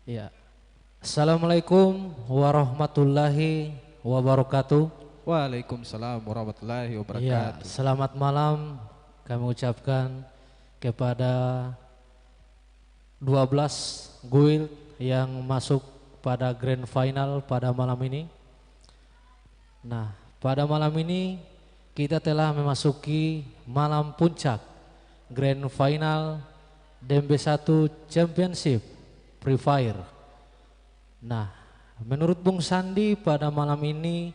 Ya. Assalamualaikum warahmatullahi wabarakatuh. Waalaikumsalam warahmatullahi Ya, wabarakatuh. selamat malam kami ucapkan kepada 12 guild yang masuk pada grand final pada malam ini. Nah, pada malam ini kita telah memasuki malam puncak grand final DMB1 Championship Free Fire. Nah, menurut Bung Sandi pada malam ini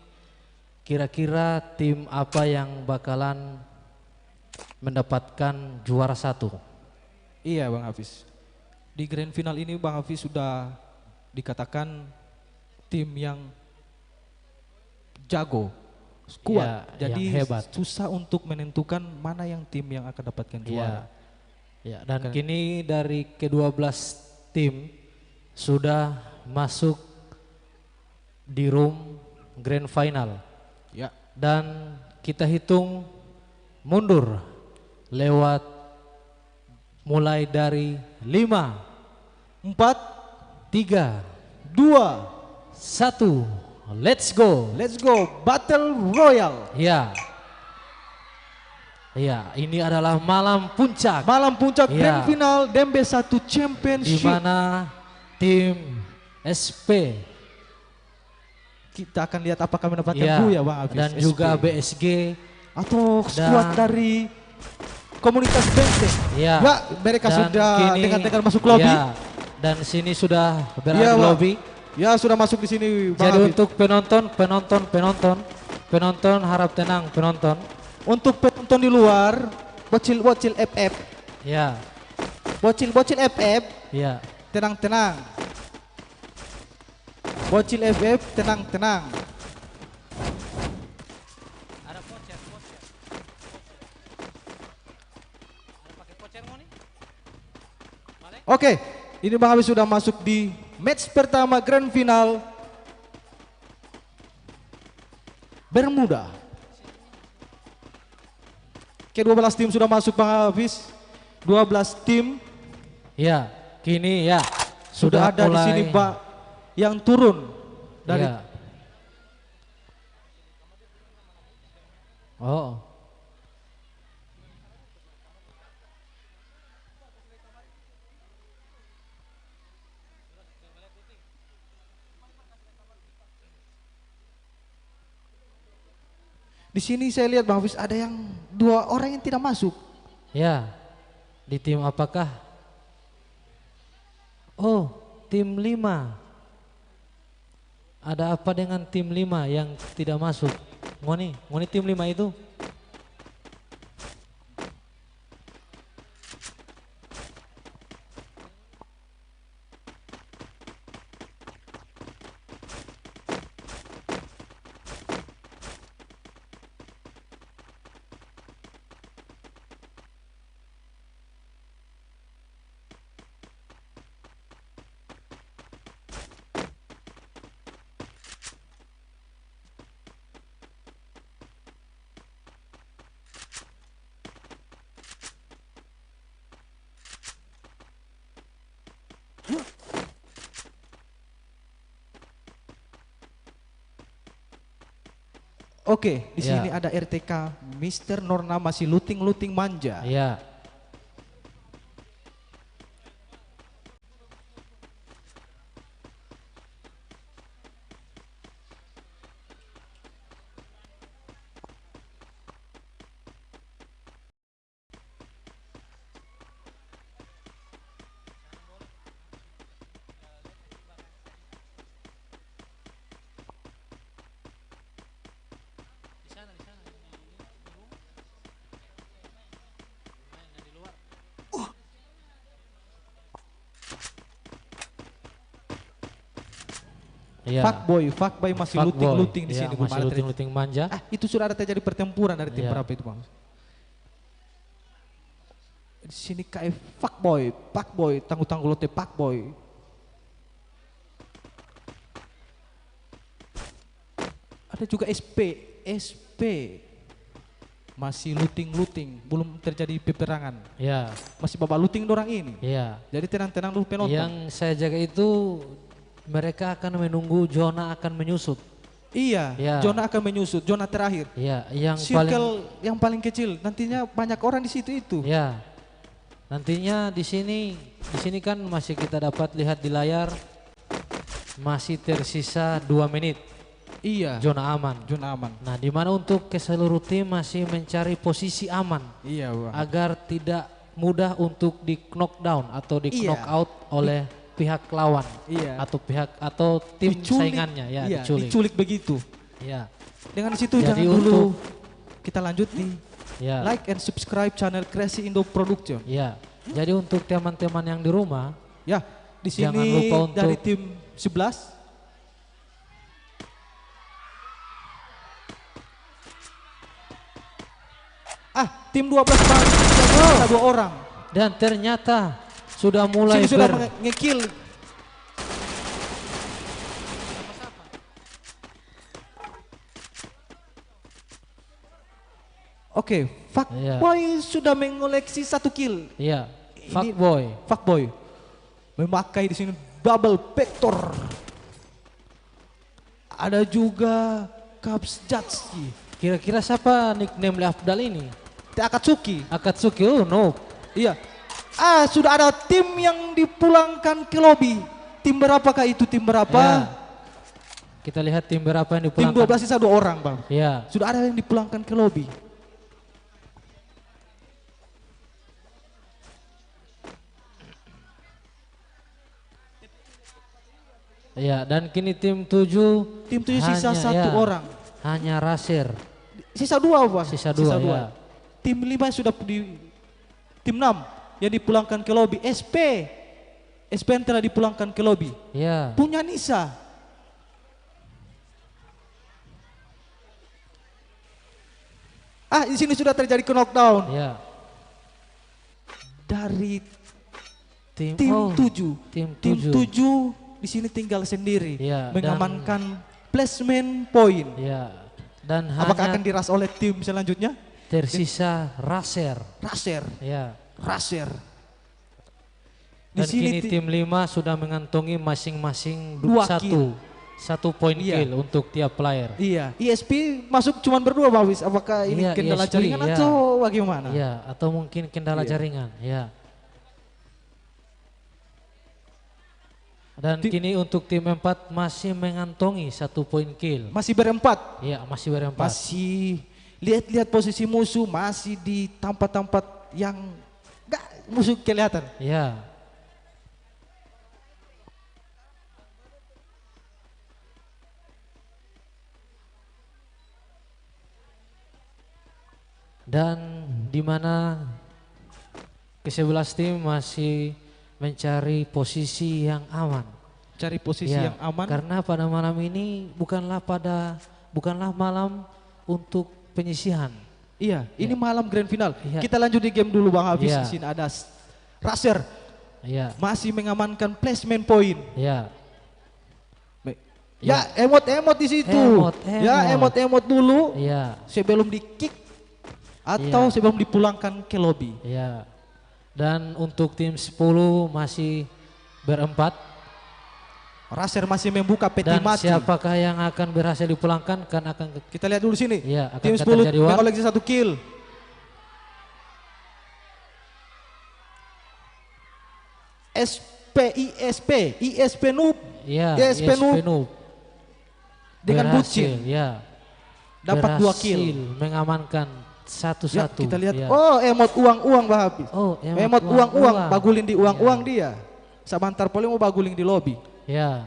kira-kira tim apa yang bakalan mendapatkan juara satu? Iya Bang Hafiz. Di grand final ini Bang Hafiz sudah dikatakan tim yang jago, kuat. Ya, yang Jadi hebat. susah untuk menentukan mana yang tim yang akan dapatkan juara. Ya, dan kini dari ke-12 tim sudah masuk di room grand final. Ya. Dan kita hitung mundur lewat mulai dari 5, 4, 3, 2, 1, let's go. let's go Battle Royale. Ya. Ya, ini adalah malam puncak Malam puncak Ya. grand final DMB1 di Championship. mana tim SP Kita akan lihat apakah mendapatkan ya, ya Bang Hafiz. dan SP. juga BSG Atau squad Dan- dari komunitas Benteng. ya. Mereka Dan sudah kini- dengan masuk lobby. ya, dan sini sudah berada Iya, di Bang. lobby. Ya sudah masuk di sini Bang Jadi Hafiz. untuk penonton harap tenang penonton. Untuk penonton di luar, bocil-bocil FF, Ya, bocil-bocil FF, ya. tenang-tenang. Bocil FF, tenang-tenang. Ada pocer. Ada pakai pocer mau nih? Oke, ini Bang Hafiz sudah masuk di match pertama grand final Bermuda. Ke-12 tim sudah masuk Bang Hafiz. 12 tim Ya, kini ya sudah ada di mulai. sini Pak yang turun dari Ya. Oh. Di sini saya lihat Bang Hafiz ada yang 2 orang yang tidak masuk. Ya. Di tim apakah? Oh, tim 5. Ada apa dengan tim 5 yang tidak masuk? Ngoni tim 5 itu? Oke, di Ya. sini ada RTK Mister Norna masih looting manja. Ya. Ya. Fuckboy masih Fuckboy. looting di Ya, sini. masih looting manja. Itu sudah ada terjadi pertempuran dari tim Ya. berapa itu Bang? Di sini kayak fuckboy, tangguh lote fuckboy. Ada juga SP. masih looting, belum terjadi peperangan. Ya, Masih bapak looting dorang ini. ya. Jadi tenang-tenang dulu penonton. Yang saya jaga itu mereka akan menunggu zona akan menyusut. Iya, Ya. zona akan menyusut, zona terakhir. Ya, yang paling Circle yang paling kecil, nantinya banyak orang di situ itu. ya. Nantinya di sini kan masih kita dapat lihat di layar masih tersisa 2 menit Iya, zona aman. zona aman. Nah, di mana untuk ke seluruh tim masih mencari posisi aman Iya, Bang. agar tidak mudah untuk di knockdown atau di Iya. knockout oleh pihak lawan Iya. atau tim saingannya ya, iya, diculik. diculik begitu. Ya. Dengan di situ Jadi jangan dulu untuk- kita lanjut nih. Ya. Like and subscribe channel Crazy Indo Production. Ya. Jadi untuk teman-teman yang di rumah, Ya, di sini Jangan lupa untuk- dari tim 11. Tim 12 Bang, ada 2 orang. dan ternyata sudah mulai Sini sudah nge-kill. Oke, Fuckboy sudah mengoleksi 1 kill. Iya, Ini- fuckboy. Fuckboy memakai di sini double vector. Ada juga Cubs Jatski, Kira-kira siapa nickname Afdal ini? Akatsuki. Akatsuki, oh no. Iya. Sudah ada tim yang dipulangkan ke lobby. Tim berapakah itu? Tim berapa? Ya. Kita lihat tim berapa yang Tim dipulangkan. 12 sisa 2 orang, Bang. Ya, Sudah ada yang dipulangkan ke lobby. ya. Dan kini tim 7 Tim 7 sisa 1 orang. Hanya Rasir. Sisa 2, Bang. Sisa 2 ya. Tim 5 sudah di tim 6 yang dipulangkan ke lobby. SP yang telah dipulangkan ke lobby. Ya. Punya Nisa. Di sini sudah terjadi knockdown Ya. dari Tim, tim oh, 7. Tim Tim 7. 7 di sini tinggal sendiri, Ya, mengamankan placement point. Ya. Dan Apakah akan hanya diras oleh tim selanjutnya? tersisa Raser. Raser, Ya. Raser. Di Dan sini kini tim 5 sudah mengantongi masing-masing 2 satu poin Iya. kill untuk tiap player. Iya, ESP masuk cuman berdua, Bang Wis. Apakah ini Iya, kendala ESP, jaringan iya. atau bagaimana? Ya, atau mungkin kendala Iya. jaringan. Ya. Dan Ti- kini untuk tim 4 masih mengantongi 1 poin kill. Masih berempat. Ya, masih berempat. Masih lihat-lihat posisi musuh, masih di tempat-tempat yang enggak musuh kelihatan. Ya. Dan di mana ke-11 tim masih mencari posisi yang aman. Cari posisi Ya, yang aman. Karena pada malam ini bukanlah malam untuk penyisihan. Iya, ini malam grand final. Iya. Kita lanjut di game dulu, Bang Hafiz. Iya. Di sini ada Raser Ya, masih mengamankan placement point. ya, Ya, emot-emot di situ. Emot. Ya, emot-emot dulu ya, sebelum di kick atau Iya. sebelum dipulangkan ke lobby. ya. Dan untuk tim 10 masih berempat. Raser masih membuka peti Dan mati. siapakah yang akan berhasil dipulangkan kan akan Kita lihat dulu sini. Iya, akan Tim akan 10 terjadi war. mengoleksi 1 kill. ISP Noob ya, ISP Noob Noob dengan berhasil, Bucin ya, dapat 2 berhasil kill. mengamankan Ya, satu-satu. kita lihat, ya. oh emot uang-uang Mbak Habib. Oh, Emot uang-uang, bagulin di uang-uang dia. Sabantar paling mau baguling di lobby. Ya,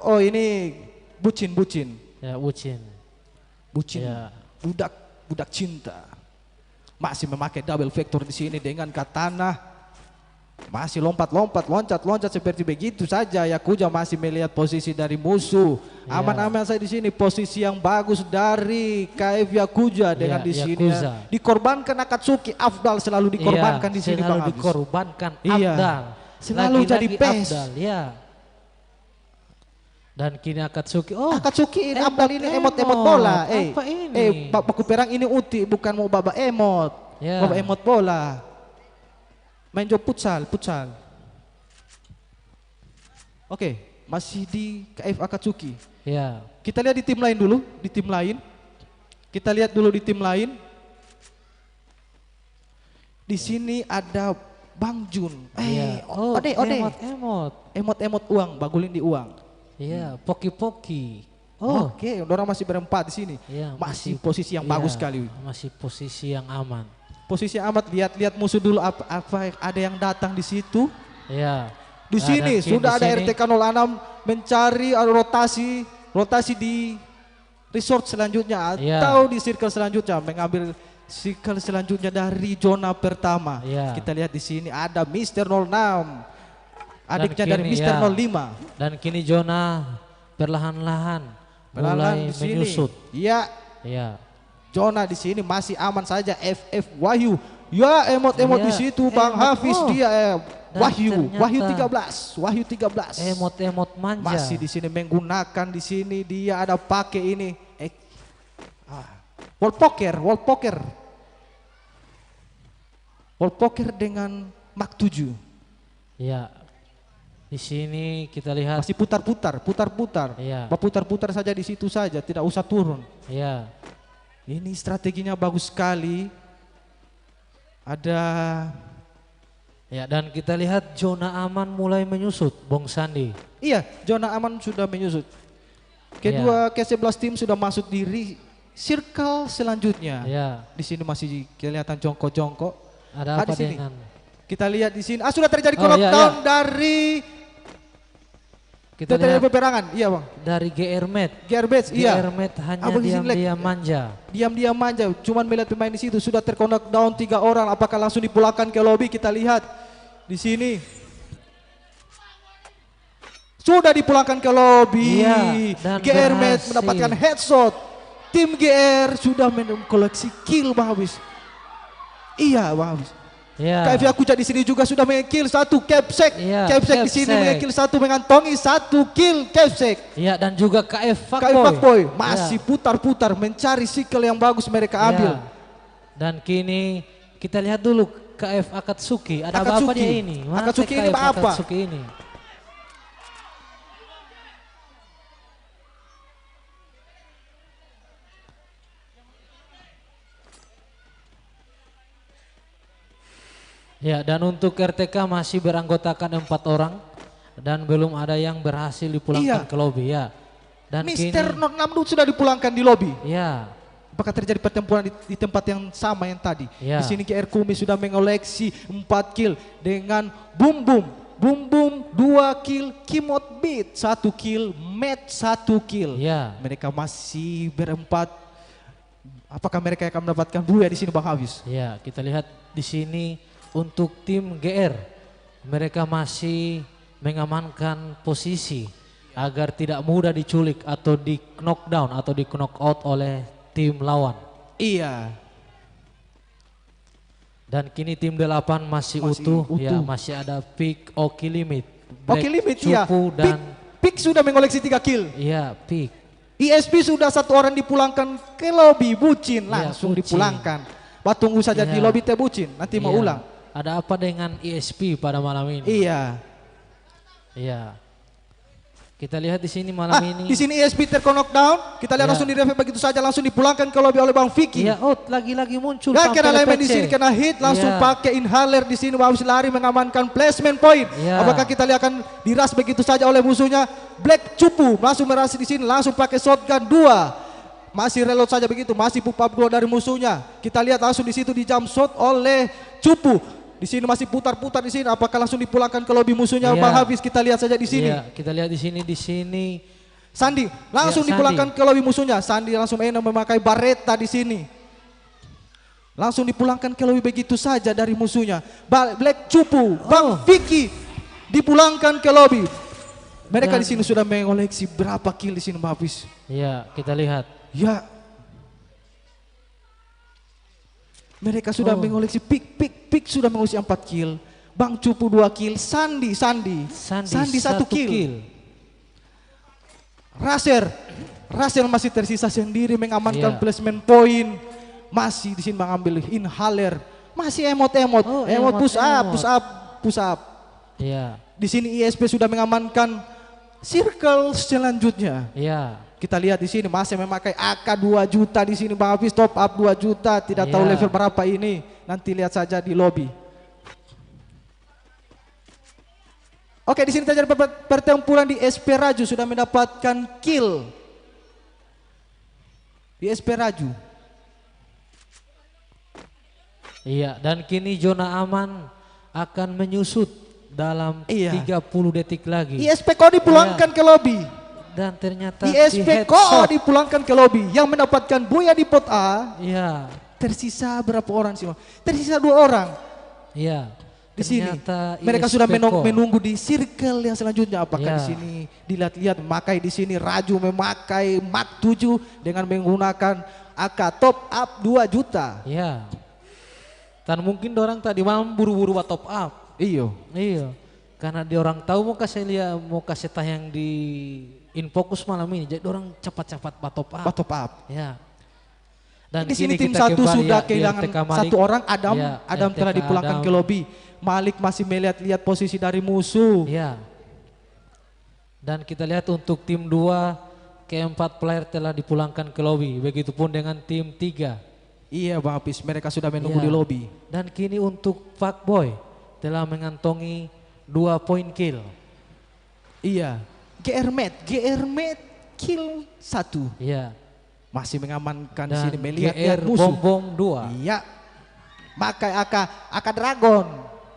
Oh ini bucin. ya Bucin. Ya. Budak cinta. Masih memakai double vector di sini dengan katana. Masih loncat seperti begitu saja. Yakuza masih melihat posisi dari musuh. Ya. Aman-aman saya di sini, posisi yang bagus dari KF Yakuza dengan Ya, di sini Yakuza. dikorbankan Akatsuki. Afdal selalu dikorbankan Ya, di sini, selalu Bang Hafiz. dikorbankan Iya. Afdal. Selalu jadi pes. Afdal, ya. Dan kini Akatsuki. Oh, Akatsuki ini Abdal ini emot-emot bola. Apa ini? Baku perang ini Uti bukan mau babak emot. Ya. Babak emot bola. Main job futsal. Oke, masih di KF Akatsuki. Ya. Kita lihat di tim lain dulu, Kita lihat dulu di tim lain. Di sini ada Bang Jun. Iya. Ode. Emot-emot uang, bagulin di uang. Iya, poki-poki. Oke, orang masih berempat di sini. Iya, masih posisi yang bagus sekali. Masih posisi yang aman. Posisi amat, lihat musuh dulu apa ada yang datang di situ. Iya. Di sini sudah ada RTK 06 mencari rotasi di resort selanjutnya atau di circle selanjutnya, mengambil circle selanjutnya dari zona pertama. Ya. Kita lihat di sini ada Mister 06, adiknya dari Mister 05. Dan kini zona perlahan-lahan mulai di sini. menyusut. Iya. Iya. Zona di sini masih aman saja. FF Wahyu. Ya, emot-emot di situ Bang Hafiz dia Wahyu 13. Emot-emot manja. Masih di sini menggunakan di sini dia ada pakai ini wall poker dengan Mark 7. Ya. Di sini kita lihat masih putar-putar. Iya. Putar-putar saja di situ saja, tidak usah turun. Iya. Ini strateginya bagus sekali. Ada ya, dan kita lihat zona aman mulai menyusut, Bung Sandi. Iya, zona aman sudah menyusut. Kedua ke-11 tim sudah masuk di circle selanjutnya. Iya. Di sini masih kelihatan jongkok-jongkok. Ada apa di sini? dengan? Kita lihat di sini. Sudah terjadi knockdown dari kita terjadi lihat peperangan. Iya, Bang. Dari GR-Med. Iya. GR-Med hanya diam-diam manja. Diam-diam manja. Cuman melihat pemain di situ sudah terknockdown 3 orang. Apakah langsung dipulangkan ke lobby? Kita lihat di sini. Sudah dipulangkan ke lobby. Iya, dan GR-Med mendapatkan headshot. Tim GR sudah mengkoleksi kill, Bang Habis. Iya, Bang Habis. Ya. KF Yakuza di sini juga sudah mengikill 1 Capsek. Ya, Capsek di sini mengikill 1, mengantongi 1 kill Capsek. Iya, dan juga KF Fuckboy masih putar-putar mencari sikel yang bagus mereka ambil. Dan kini kita lihat dulu KF Akatsuki. Ada apa dia ini? Akatsuki ini apa? Akatsuki ini. Ya, dan untuk RTK masih beranggotakan 4 orang dan belum ada yang berhasil dipulangkan ke lobby ya. Dan Mister 06 sudah dipulangkan di lobby. Ya. Apakah terjadi pertempuran di tempat yang sama yang tadi? Ya. Di sini GR Kumi sudah mengoleksi 4 kill dengan Bum Bum 2 kill, Kimot Beat 1 kill, Matt 1 kill. Ya. Mereka masih berempat. Apakah mereka akan mendapatkan buaya di sini, Bang Hafiz? Ya, kita lihat di sini. Untuk tim GR, mereka masih mengamankan posisi agar tidak mudah diculik atau di knockdown atau di knockout oleh tim lawan. Iya. Dan kini tim 8 masih utuh. Ya, masih ada Peak, Oki Limit, Black, Cupu, dan Peak sudah mengoleksi 3 kill. Iya, Peak. ESP sudah 1 orang dipulangkan ke lobby, Bucin langsung dipulangkan. Tunggu saja di lobby teh Bucin, nanti mau ulang. Ada apa dengan ESP pada malam ini? Iya. Iya. Kita lihat di sini malam ini. Di sini ESP terknockdown. Kita lihat langsung di revive begitu saja, langsung dipulangkan ke lobby oleh Bang Vicky. Iya, lagi-lagi muncul. Dan kena elemen di sini kena hit, langsung pakai inhaler di sini. Habis lari mengamankan placement point. Apakah kita lihat akan diras begitu saja oleh musuhnya? Black Cupu langsung merasi di sini, langsung pakai shotgun 2. Masih reload saja begitu, masih pup-up gol dari musuhnya. Kita lihat langsung di situ di jump shot oleh Cupu. Di sini masih putar-putar di sini. Apakah langsung dipulangkan ke lobby musuhnya Bang Hafiz? Kita lihat saja di sini. Iya, kita lihat di sini. Sandi langsung dipulangkan ke lobby musuhnya. Sandi langsung memakai Baretta di sini. Langsung dipulangkan ke lobby begitu saja dari musuhnya. Black Cupu, Bang Vicky dipulangkan ke lobby. Mereka di sini sudah mengoleksi berapa kill di sini Bang Hafiz? Iya, kita lihat. Ya. Mereka sudah mengoleksi Pik sudah mengoleksi 4 kill. Bang Cupu 2 kill, Sandi 1 kill. Raser masih tersisa sendiri mengamankan Iya. placement point. Masih di sini mengambil inhaler. Masih emot-emot. Oh, emot push up, emot. push up, push up. Iya. Di sini ISP sudah mengamankan circle selanjutnya. Iya. Kita lihat di sini masih memakai AK 2 juta di sini Bang Hafiz, top up 2 juta, tidak tahu Iya. level berapa ini. Nanti lihat saja di lobby. Oke, di sini terjadi pertempuran di SP Raju sudah mendapatkan kill. Di SP Raju. Iya, dan kini zona aman akan menyusut dalam Iya. 30 detik lagi. ISP kok dipulangkan ke lobby. Dan ternyata di ISP kok headshot. dipulangkan ke lobby. Yang mendapatkan buaya di pot A. Iya. Tersisa berapa orang sih? Tersisa 2 orang. Iya. Di sini Ternyata mereka ISP sudah kok. menunggu di circle yang selanjutnya. Apakah Ya. di sini dilihat-lihat memakai di sini Raju memakai Mak 7 dengan menggunakan AK top up 2 juta. Iya. Dan mungkin orang tadi malam buru-buru buat top up. Iyo. Iya. Karena dia orang tahu mau kasih tayang di Infocus malam ini. Jadi orang cepat-cepat buat top up. Top up. Ya. Dan Di sini tim kita 1 kembali sudah ya, di kehilangan RTK Malik. 1 orang. Adam Ya, Adam telah RTK dipulangkan Adam. ke lobby. Malik masih melihat-lihat posisi dari musuh. Iya. Dan kita lihat untuk tim 2 keempat player telah dipulangkan ke lobby. Begitupun dengan tim 3. Iya Bang Hafiz, mereka sudah menunggu Iya. di lobby. Dan kini untuk Fuckboy telah mengantongi 2 poin kill. Iya. GR Med kill 1. Iya. Masih mengamankan di Dan sini melihat GR musuh. Bom 2. Iya. Pakai AK Dragon.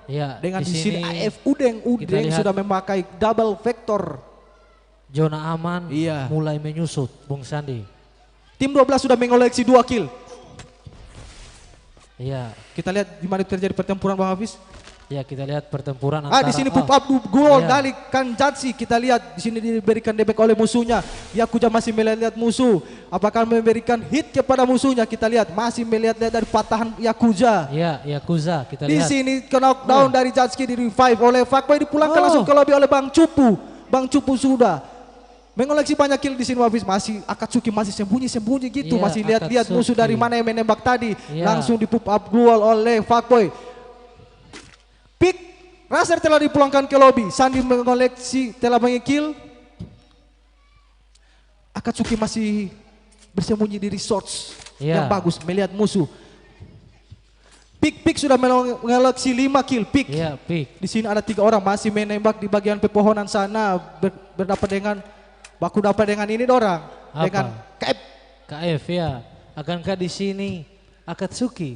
Iya. Dengan di sini AF Udeng lihat sudah memakai double vector. zona aman Iya. mulai menyusut, Bung Sandi. Tim 12 sudah mengoleksi 2 kill. Iya. Kita lihat di mana terjadi pertempuran Bang Hafiz. Ya, kita lihat pertempuran antara Di sini pop up gol Iya. dari Kanjatsi. Kita lihat di sini diberikan debek oleh musuhnya. Yakuza masih melihat musuh. Apakah memberikan hit kepada musuhnya? Kita lihat masih melihat dari patahan Yakuza. Iya, Yakuza kita Di lihat. sini knockdown dari Jatski di revive oleh Fuckboy, dipulangkan langsung ke lobby oleh Bang Cupu. Bang Cupu sudah mengoleksi banyak kill di sini Hafiz. Masih Akatsuki masih sembunyi gitu, Iya, masih lihat-lihat Akatsuki. musuh dari mana yang menembak tadi. Iya. Langsung di pop up goal oleh Fuckboy. Pick Razer telah dipulangkan ke lobby. Sandi mengoleksi telah mengikill. Akatsuki masih bersembunyi di resorts Iya. yang bagus melihat musuh. Pick sudah mengoleksi 5 kill. Pick. Iya, pick. Di sini ada 3 orang masih menembak di bagian pepohonan sana, berdapat dengan baku dapat dengan ini dorang Apa? dengan KF. KF ya. Akankah di sini Akatsuki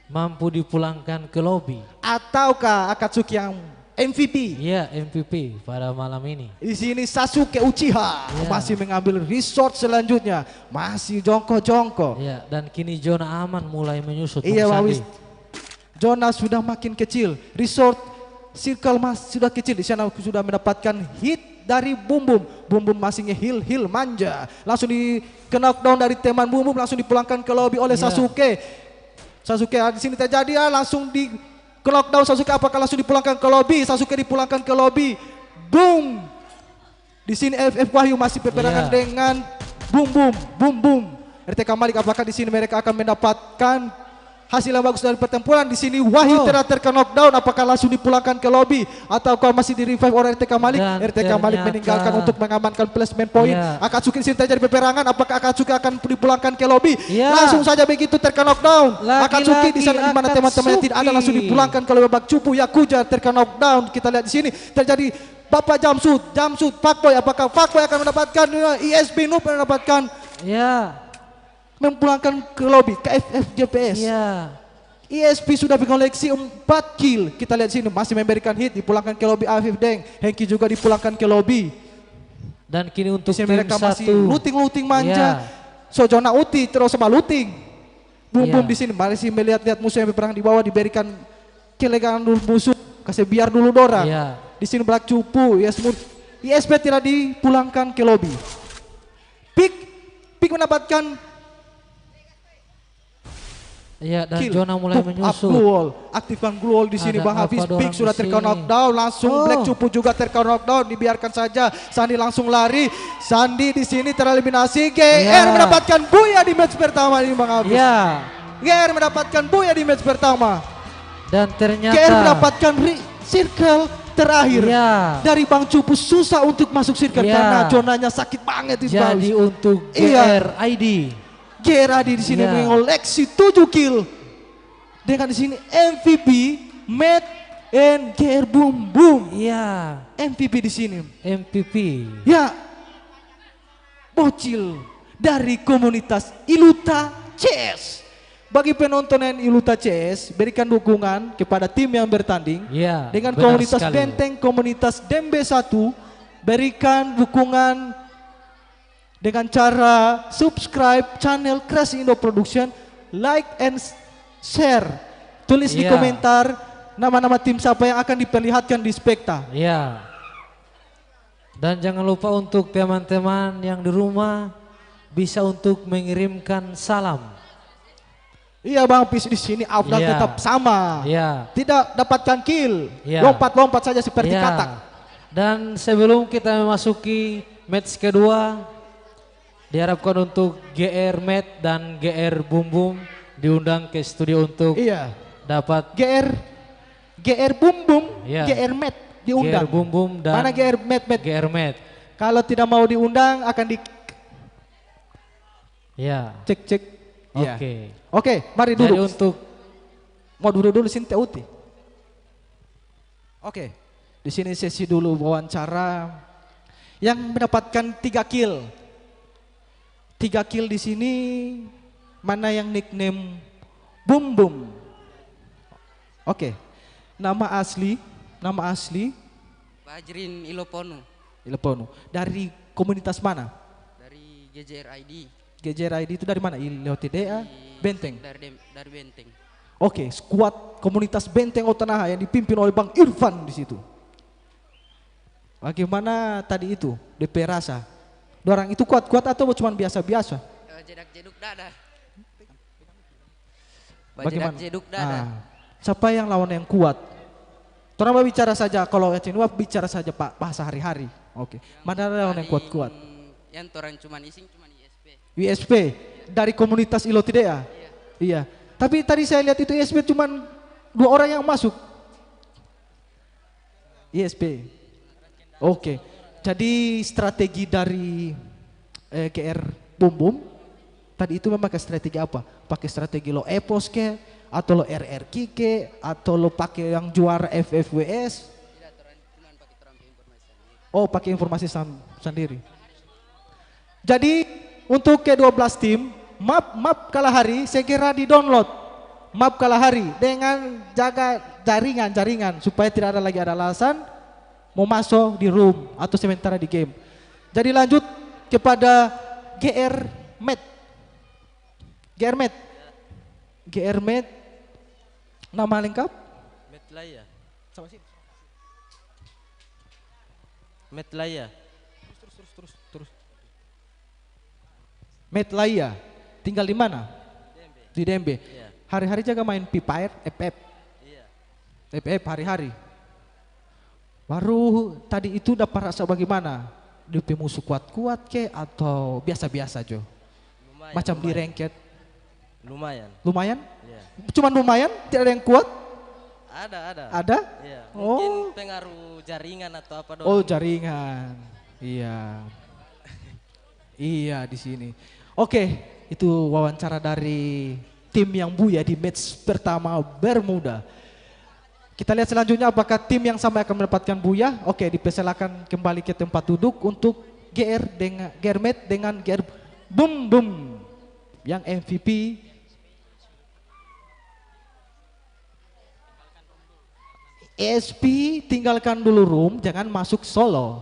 mampu dipulangkan ke lobby? Ataukah Akatsuki yang MVP? Iya, MVP pada malam ini. Di sini Sasuke Uchiha Ya. masih mengambil resort selanjutnya, masih jongko-jongko. Iya, dan kini zona aman mulai menyusut. Iya, Bung Wawis. Sandi. Zona sudah makin kecil, resort circle sudah kecil. Di sana sudah mendapatkan hit dari Bum Bum masih nge-heal manja. Langsung di knockdown dari teman Bum langsung dipulangkan ke lobby oleh Iya. Sasuke di sini terjadi langsung di knockdown Sasuke, apakah langsung dipulangkan ke lobby? Sasuke dipulangkan ke lobby. Boom. Di sini FF Wahyu masih peperangan Iya. dengan Bum. RTK Malik, apakah di sini mereka akan mendapatkan hasil yang bagus dari pertempuran? Di sini Wahyu telah knockdown, apakah langsung dipulangkan ke lobby ataukah masih di revive oleh RTK Malik? Dan RTK Malik ternyata- meninggalkan untuk mengamankan placement point. Iya. Akatsuki di sini terjadi peperangan, apakah Akatsuki akan dipulangkan ke lobby? Iya. Langsung saja begitu knockdown. Lagi-lagi Akatsuki di sana di mana teman-temannya tidak ada, langsung Akatsuki. dipulangkan ke lobby. Bak Cupu Yakuza knockdown. Kita lihat di sini terjadi Bapak Jamsud Fuckboy, apakah Fuckboy akan mendapatkan ISB Noob mendapatkan Iya. memulangkan ke lobby ke FF JPS. Iya. ISP sudah mengoleksi 4 kill. Kita lihat sini masih memberikan hit, dipulangkan ke lobby Afif Deng. Hengki juga dipulangkan ke lobby. Dan kini untuk Di sini tim mereka masih 1. looting manja. Iya. Sojona Uti terus sama looting. Bum Iya. di sini masih melihat-lihat musuh yang berperang di bawah, diberikan kelegaan dulu musuh, kasih biar dulu dorang. Iya. Di sini Black Cupu, ISP tidak dipulangkan ke lobby. Pick mendapatkan Iya, dan Kill. zona mulai Boom, up menyusul. glue wall. Aktifkan glue wall di sini Ada Bang Hafiz. Alpha Big Dorang sudah di terkena sini. knockdown. Langsung Oh. Black Cupu juga terkena knockdown. Dibiarkan saja. Sandi langsung lari. Sandi di sini tereliminasi. GR Iya. mendapatkan buya di match pertama ini Bang Hafiz. Iya. GR mendapatkan buya di match pertama. Dan ternyata GR mendapatkan circle terakhir. Iya. Dari Bang Cupu susah untuk masuk circle Iya. karena zonanya sakit banget di Jadi untuk Iya. GR ID. GR Adi di sini Iya. mengoleksi 7 kill. Dengan di sini MVP Matt and GR Boom Boom. Iya. MVP di sini. MVP. Ya. Bocil dari komunitas Iluta CS. Bagi penonton yang Iluta CS, berikan dukungan kepada tim yang bertanding. Iya. Dengan benar komunitas sekali. Benteng, komunitas Dembe 1, berikan dukungan dengan cara subscribe channel Crash Indo Production, like and share. Tulis di Iya. komentar nama-nama tim siapa yang akan diperlihatkan di Spekta. Iya. Dan jangan lupa untuk teman-teman yang di rumah bisa untuk mengirimkan salam. Iya Bang Pis di sini Afdan Iya. tetap sama. Iya. Tidak dapatkan kill. Iya. Lompat-lompat saja seperti Iya. katak. Dan sebelum kita memasuki match kedua, diharapkan untuk GR Met dan GR Boom Boom diundang ke studio untuk Iya. dapat GR Boom Boom, Iya. GR Met diundang. GR Boom Boom dan Mana GR Met? GR Met. Kalau tidak mau diundang akan Ya. dicek-cek. Iya. Oke. Oke, mari Jadi duduk. untuk Mau duduk dulu sini Uti. Oke. Di sini sesi dulu wawancara yang mendapatkan 3 kill. 3 kill di sini mana yang nickname Boom Boom. Oke. Nama asli Bajrin Iloponu Ilepono. Dari komunitas mana? dari GJR ID GJR ID itu dari mana? Ilotidea, Benteng. dari Benteng. Oke, skuad komunitas Benteng Otanaha yang dipimpin oleh Bang Irfan di situ. Bagaimana tadi itu DP rasa? Dorang itu kuat-kuat atau cuma biasa-biasa? Jedak jeduk dada. Bagaimana? Jedak jeduk dada. Siapa yang lawan yang kuat? Torang bicara saja kalau Ecinwa bicara saja Pak bahasa hari-hari. Oke. Mana lawan yang kuat-kuat? Yang orang cuman ising cuman ISP. ISP dari komunitas Ilotidea. Iya. Tapi tadi saya lihat itu ISP cuma 2 orang yang masuk. ISP. Oke. Jadi strategi dari GR Boom Boom tadi itu memang pakai strategi apa? Pakai strategi lo epos ke atau lo RRQ ke atau lo pakai yang juara FFWS? Tidak orang cuman pakai orang informasi sendiri. Oh, pakai informasi sendiri. Jadi untuk ke-12 tim, map Kalahari saya kira di-download. Map Kalahari dengan jaga jaringan supaya tidak ada lagi alasan mau masuk di room atau sementara di game. Jadi lanjut kepada GR Met. GR Met. GR Met. Nama lengkap? Metlaya. Sama sini. Metlaya. Terus. Metlaya. Tinggal di mana? Dembe. Di Dembe. Iya. Hari-hari jaga main Free FF. Iya. FF hari-hari. Baru tadi itu dapat rasa bagaimana? DP musuh kuat-kuat ke atau biasa-biasa Jo? Lumayan. Macam di lumayan. ranked. Lumayan. Lumayan? Iya. Cuman lumayan? Tidak ada yang kuat? Ada. Ada? Iya. Oh. Mungkin pengaruh jaringan atau apa doang. Oh jaringan. Iya. Iya di sini. Oke, itu wawancara dari tim yang buya di match pertama Bermuda. Kita lihat selanjutnya apakah tim yang sama akan mendapatkan buya. Oke, dipersilakan kembali ke tempat duduk untuk GR dengan Germet dengan GR Boom Boom yang MVP. ESP tinggalkan dulu room, jangan masuk solo.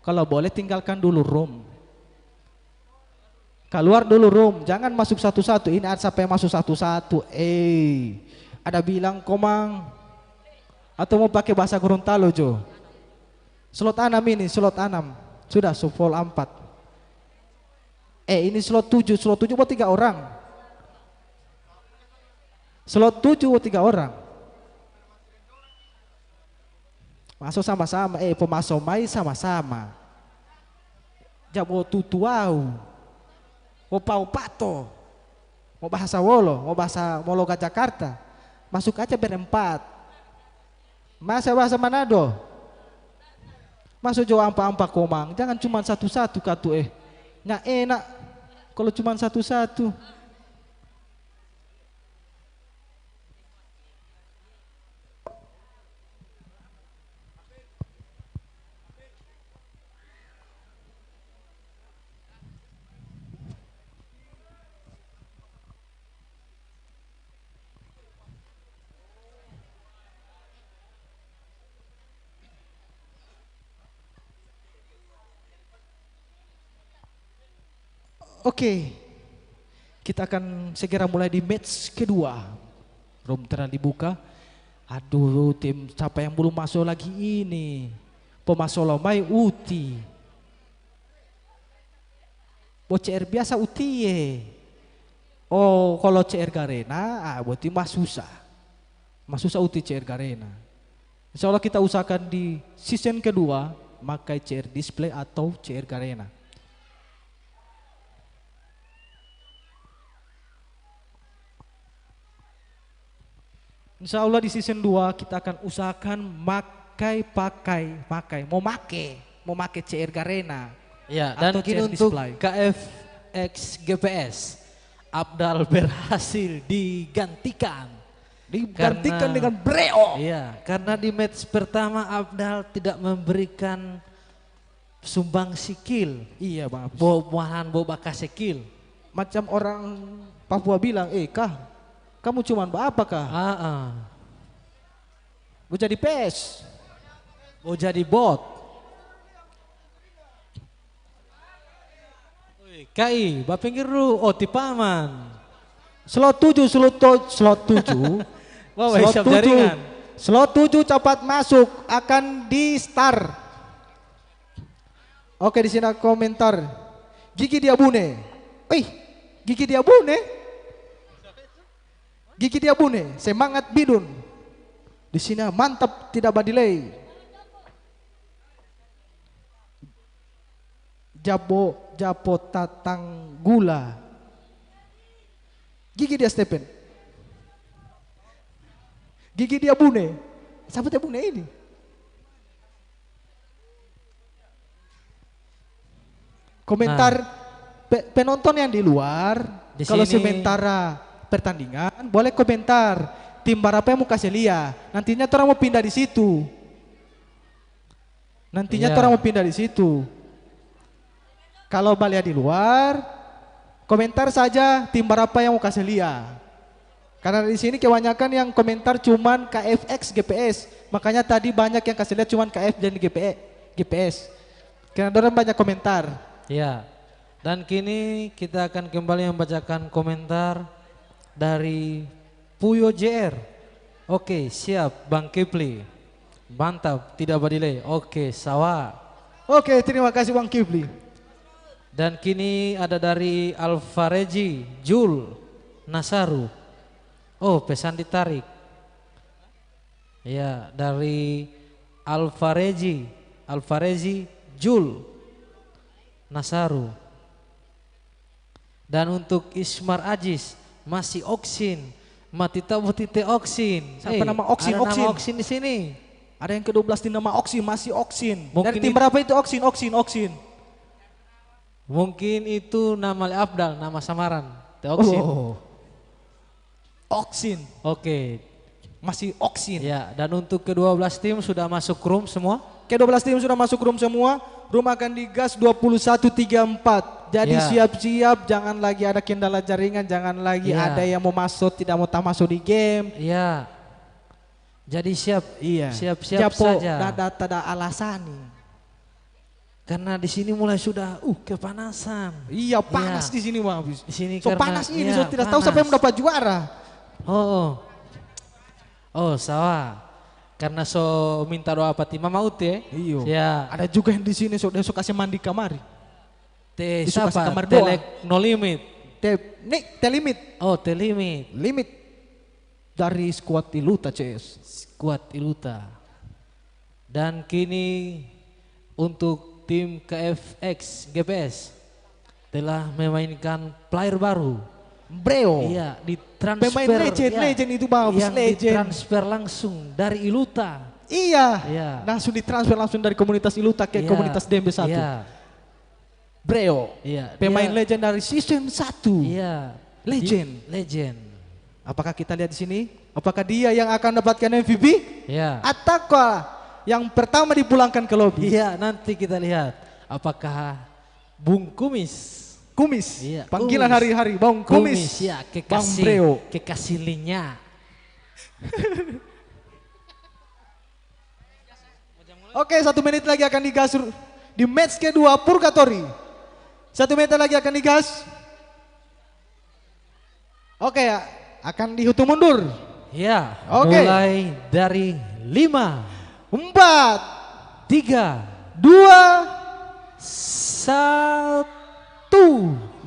Kalau boleh tinggalkan dulu room. Keluar dulu room, jangan masuk satu-satu. Ini ada siapa yang masuk satu-satu. Ada bilang komang. Atau mau pakai bahasa Gorontalo Jo. Slot 6 ini, slot 6. Sudah full 4. Ini slot 7 buat 3 orang. Slot 7 3 orang. Masuk sama-sama, pemasok mai sama-sama. Jabo tutuau. Mau pau pato. Mau bahasa Wolo, mau bahasa Mologa Jakarta. Masuk aja berempat. Masa bahasa Manado. Masuk jauh ampa-ampa komang. Jangan cuma satu-satu katu Nggak enak kalau cuma satu-satu. Oke, kita akan segera mulai di match kedua. Room telah dibuka. Aduh, tim siapa yang belum masuk lagi ini? Pemasok Lomai Uti. CR biasa Uti ye. Oh, kalau CR Garena, berarti Masusa. Masusa Uti CR Garena. Insya Allah kita usahakan di season kedua, pakai CR display atau CR Garena. Insya Allah di season 2 kita akan usahakan mau make CR Garena. Ya, dan kini untuk KFX GPS Abdal berhasil digantikan dengan Breo. Iya, karena di match pertama Abdal tidak memberikan sumbang sikil. Iya, Bang. Malahan boba sikil. Macam orang Papua bilang, kamu cuman apa kah? Mau jadi PES. Mau jadi bot. KI, bapinggir lu, tipaman. Slot 7. Wah, slot 7 jaringan. Slot 7 cepat masuk, akan di start. Oke, di sini komentar. Gigi Diabune. Gigi Diabune. Gigi Diabune, semangat bidun. Di sini mantap, tidak badilei. Japo tatang gula. Gigi dia Stephen. Gigi Diabune. Siapa Diabune ini? Komentar penonton yang di luar, kalau sementara pertandingan boleh komentar tim berapa yang mau kasih lihat. Nantinya orang mau pindah di situ. Kalau balik di luar, komentar saja tim berapa yang mau kasih lihat. Karena di sini kebanyakan yang komentar cuman KFX GPS. Makanya tadi banyak yang kasih lihat cuman KF dan GPS. Karena orang banyak komentar. Ya. Dan kini kita akan kembali membacakan komentar dari Puyo JR. Oke, siap Bang Kipli. Mantap, tidak badilei. Oke, sawa. Oke, terima kasih Bang Kipli. Dan kini ada dari Alfareji Jul Nasaru. Oh, pesan ditarik. Ya, dari Alfareji Jul Nasaru. Dan untuk Ismar Ajis masih oksin, mati tahu tite oksin. Siapa nama oksin? Ada nama oksin di sini. Ada yang ke-12 di nama oksin, masih oksin. Mungkin dari tim berapa itu oksin? Mungkin itu nama Abdal, nama samaran. Te oksin. Oksin. Oke. Masih oksin. Ya, dan untuk ke-12 tim sudah masuk room semua. Ke-12 tim sudah masuk room semua. Room akan digas 21.34. Jadi siap-siap, jangan lagi ada kendala jaringan, jangan lagi ada yang mau masuk tidak mau masuk di game. Iya. Jadi siap-siap saja. Tak ada alasan nih. Karena di sini mulai sudah kepanasan. Iya, panas di sini Bang. Di sini panas ini, tidak tahu siapa yang mendapat juara. Sawa. Karena minta doa pati Mama Ute. Iya. Ya. Ada juga yang di sini sudah kasih mandi kamari. Siapa? Kamar Telek no limit. Te limit. Oh, Telimit. Limit. dari skuad Iluta CS. Skuad Iluta. Dan kini untuk tim KFX GPS telah memainkan player baru. Breo. Iya, ditransfer. Pemain legend itu bagus, yang legend. ditransfer langsung dari Iluta. Iya. Iya. Langsung ditransfer langsung dari komunitas Iluta ke Iya, komunitas DMB1. Iya. Breo. Iya, Pemain dia- legend dari season 1. Iya. Legend. Legend. Apakah kita lihat di sini? Apakah dia yang akan dapatkan MVP? Iya. Ataukah yang pertama dipulangkan ke lobby? Iya, nanti kita lihat apakah Bung Kumis. Kumis. Iya, Panggilan Kumis. hari-hari Bang Kumis. Ya, Bang Breo. kekasih Linya. Oke, 1 menit lagi akan digas di match kedua Purgatory. 1 menit lagi akan digas. Oke, akan dihitung mundur. Ya, Oke. mulai dari 5, 4, 3, 2, 1.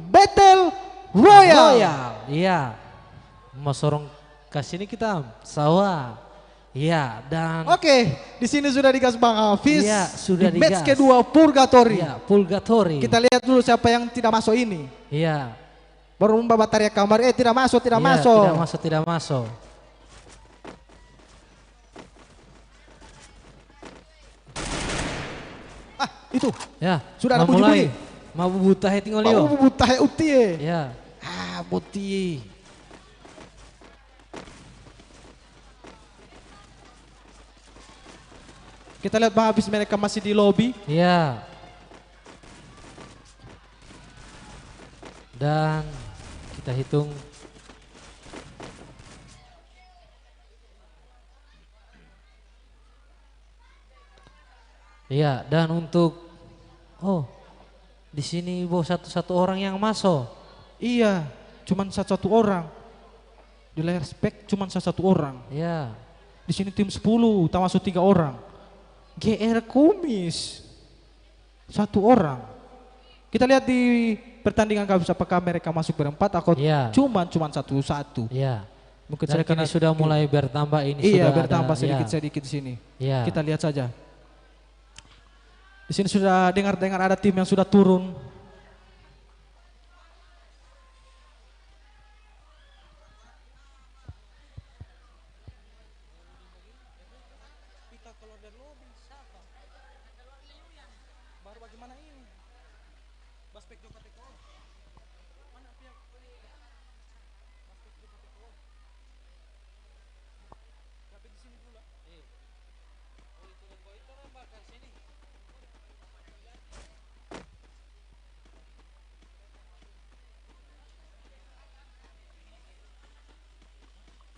Battle Royale. Iya. Mas Sorong kasih ini kita sawah. Iya, dan Oke, di sini sudah digas Bang Hafiz. Iya, sudah di match digas. kedua Purgatory. iya, Purgatory. Kita lihat dulu siapa yang tidak masuk ini. Iya. Baru Mbak Bataria kamar, tidak masuk, tidak Iya, masuk. Tidak masuk, tidak masuk. Ah, itu. Ya, Sudah ada memulai. bunyi-bunyi. Mau buta tinggal Mau yo. butah utie. Ya. Ah, buti. Kita lihat Bang Hafiz mereka masih di lobby. Iya. Dan kita hitung. Iya, dan untuk di sini bawa satu orang yang masuk. Iya, cuman satu orang. Di layar spek cuman satu orang. Ya. Di sini tim 10, termasuk 3 orang. GR Kumis. 1 orang. Kita lihat di pertandingan apakah mereka masuk berempat atau Iya. cuman satu-satu. Ya. Mungkin Dan saya kini sudah mulai bertambah ini. Iya, sudah bertambah ada, sedikit-sedikit di sini. Ya. Kita lihat saja. Di sini sudah dengar-dengar ada tim yang sudah turun.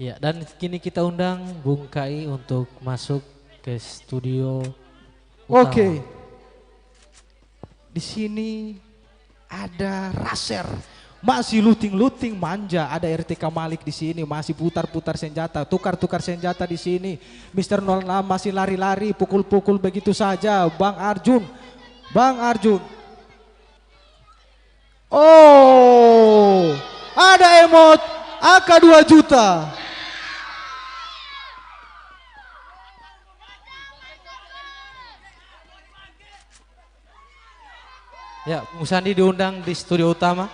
Ya, dan kini kita undang Bung Kai untuk masuk ke studio utama. Oke. Di sini ada Raser. Masih looting-looting manja. Ada RTK Malik di sini masih putar-putar senjata, tukar-tukar senjata di sini. Mister 06 masih lari-lari, pukul-pukul begitu saja. Bang Arjun. Bang Arjun. Oh, ada emot AK 2 juta. Ya, Bung Sandi diundang di studio utama.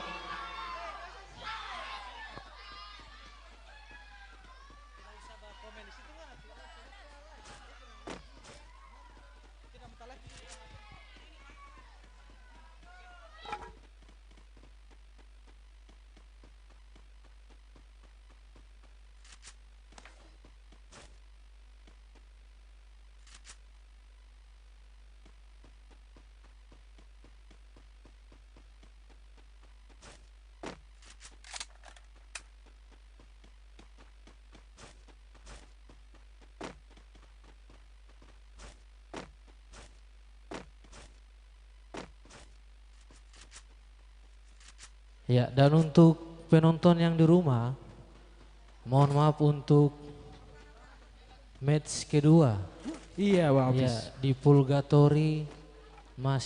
Ya, dan untuk penonton yang di rumah, mohon maaf untuk match kedua. Iya Bang Ya, Hafiz. di Purgatory masih